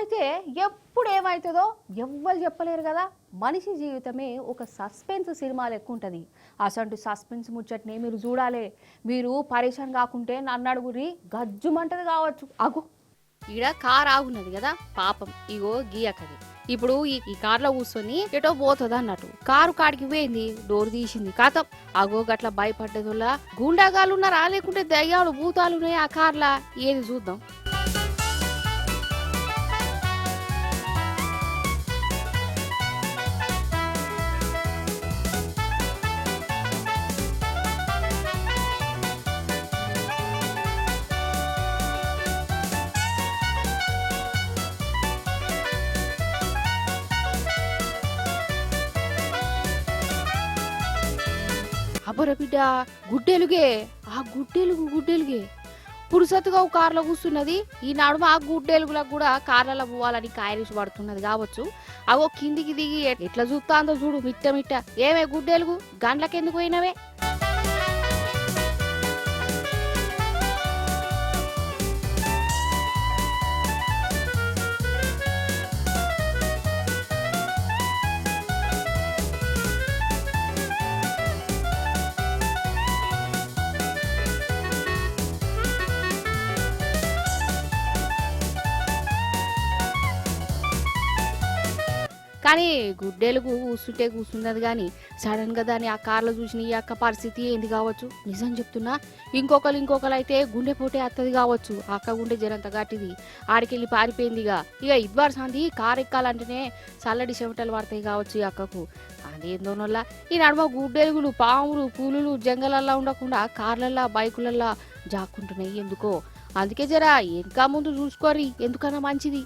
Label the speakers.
Speaker 1: అయితే ఎప్పుడు ఏమవుతుందో ఎవ్వరు చెప్పలేరు కదా. మనిషి జీవితమే ఒక సస్పెన్స్ సినిమా లెక్క ఉంటుంది. అసలు సస్పెన్స్ ముచ్చట్నే మీరు చూడాలి. మీరు పరేషాన్ కాకుంటే నన్ను అడుగురి గజ్జుమంటది కావచ్చు. అగు ఈడ కార్ ఆగున్నది కదా పాపం, ఇగో గీయకది. ఇప్పుడు ఈ కార్లో కూర్చొని ఎటో పోతుంది అన్నట్టు కారు కాడికి పోయింది, డోర్ తీసింది, కాతం అగో గట్ల భయపడ్డదిలా గుండాగాలు ఉన్నారా లేకుంటే దయ్యాలు భూతాలు ఉన్నాయి ఆ కార్లా, ఏది చూద్దాం. అబ్బర బిడ్డ గుడ్డెలుగే, ఆ గుడ్డెలుగే పురుసతుగా కార్లో కూర్చున్నది. ఈ నడుమ ఆ గుడ్డెలుగులకు కూడా కార్లలో పోవాలని కాయలిసి పడుతున్నది కావచ్చు. అవో కిందికి దిగి ఎట్లా చూస్తాందో చూడు మిట్ట. ఏమే గుడ్డెలుగు గండ్లకెందుకు పోయినవే? కానీ గుడ్డెలుగు కూర్చున్నది కానీ సడన్ గా దాన్ని ఆ కార్లో చూసిన ఈ అక్క పరిస్థితి ఏంది కావచ్చు. నిజం చెప్తున్నా, ఇంకొకరు అయితే గుండె పోటే అత్తది కావచ్చు. ఆ అక్క గుండె జరంత గట్టిది, ఆడికెళ్ళి పారిపోయిందిగా. ఇక ఇద్వారు సంది కారు ఎక్కాలంటేనే చల్లడి చెమటలు పడతాయి కావచ్చు ఈ అక్కకు. అదేందోనల్లా ఈ నడుమ గుడ్డెలుగులు పాములు పూలులు జంగలల్లా ఉండకుండా కార్లల్లా బైకులల్లా జాక్కుంటున్నాయి ఎందుకో. అందుకే జరా ఇంకా ముందు చూసుకోరి, ఎందుకన్నా మంచిది.